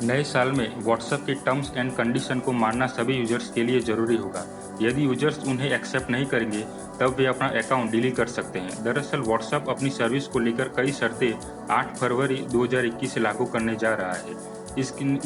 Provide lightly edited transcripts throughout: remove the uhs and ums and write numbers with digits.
नए साल में व्हाट्सएप के टर्म्स एंड कंडीशन को मानना सभी यूजर्स के लिए जरूरी होगा। यदि यूजर्स उन्हें एक्सेप्ट नहीं करेंगे तब वे अपना अकाउंट डिलीट कर सकते हैं। दरअसल व्हाट्सएप अपनी सर्विस को लेकर कई शर्तें 8 फरवरी 2021 से लागू करने जा रहा है।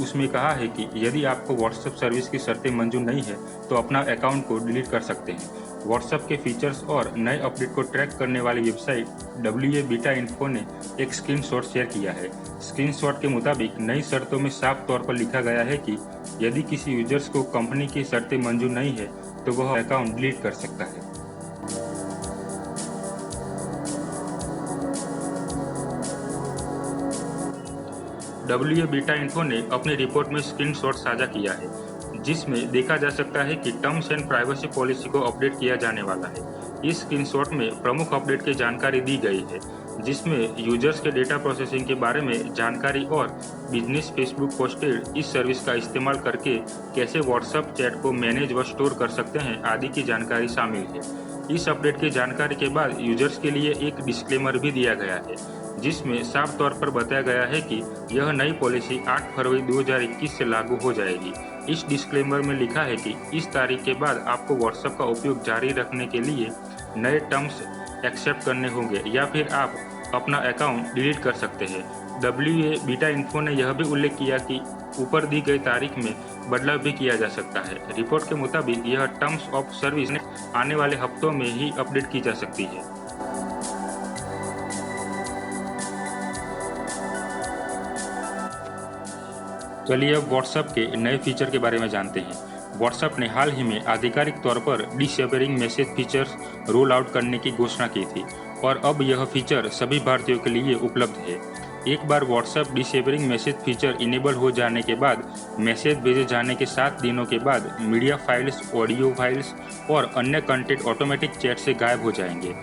उसमें कहा है कि यदि आपको व्हाट्सएप सर्विस की शर्तें मंजूर नहीं है तो अपना अकाउंट को डिलीट कर सकते हैं। व्हाट्सएप के फीचर्स और नए अपडेट को ट्रैक करने वाली वेबसाइट WA बीटा इन्फो ने एक स्क्रीनशॉट शेयर किया है। स्क्रीनशॉट के मुताबिक नई शर्तों में साफ तौर पर लिखा गया है कि यदि किसी यूजर्स को कंपनी की शर्तें मंजूर नहीं है तो वह अकाउंट डिलीट कर सकता है। WA बीटा इन्फो ने अपनी रिपोर्ट में स्क्रीनशॉट साझा किया है जिसमें देखा जा सकता है कि टर्म्स एंड प्राइवेसी पॉलिसी को अपडेट किया जाने वाला है। इस स्क्रीनशॉट में प्रमुख अपडेट की जानकारी दी गई है जिसमें यूजर्स के डेटा प्रोसेसिंग के बारे में जानकारी और बिजनेस फेसबुक पोस्टेड इस सर्विस का इस्तेमाल करके कैसे व्हाट्सएप चैट को मैनेज व स्टोर कर सकते हैं आदि की जानकारी शामिल है। इस अपडेट की जानकारी के बाद यूजर्स के लिए एक डिस्क्लेमर भी दिया गया है जिसमें साफ तौर पर बताया गया है कि यह नई पॉलिसी 8 फरवरी 2021 से लागू हो जाएगी। इस डिस्क्लेमर में लिखा है कि इस तारीख के बाद आपको व्हाट्सएप का उपयोग जारी रखने के लिए नए टर्म्स एक्सेप्ट करने होंगे या फिर आप अपना अकाउंट डिलीट कर सकते हैं। WA बीटा इन्फो ने यह भी उल्लेख किया कि ऊपर दी गई तारीख में बदलाव भी किया जा सकता है। रिपोर्ट के मुताबिक यह टर्म्स ऑफ सर्विस आने वाले हफ्तों में ही अपडेट की जा सकती है। चलिए अब व्हाट्सएप के नए फीचर के बारे में जानते हैं। व्हाट्सएप ने हाल ही में आधिकारिक तौर पर डिसेबरिंग मैसेज फीचर्स रोल आउट करने की घोषणा की थी और अब यह फीचर सभी भारतीयों के लिए उपलब्ध है। एक बार व्हाट्सएप डिसेबरिंग मैसेज फीचर इनेबल हो जाने के बाद मैसेज भेजे जाने के 7 दिनों के बाद मीडिया फाइल्स, ऑडियो फाइल्स और अन्य कंटेंट ऑटोमेटिक चैट से गायब हो जाएंगे।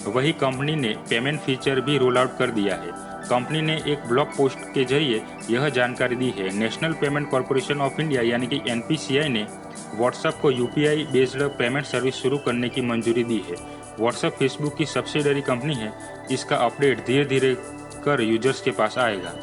वही कंपनी ने पेमेंट फीचर भी रोल आउट कर दिया है। कंपनी ने एक ब्लॉग पोस्ट के जरिए यह जानकारी दी है। National payment corporation of India यानी कि NPCI ने व्हाट्सएप को UPI बेस्ड पेमेंट सर्विस शुरू करने की मंजूरी दी है। व्हाट्सएप फेसबुक की सब्सिडियरी कंपनी है। इसका अपडेट धीरे धीरे कर यूजर्स के पास आएगा।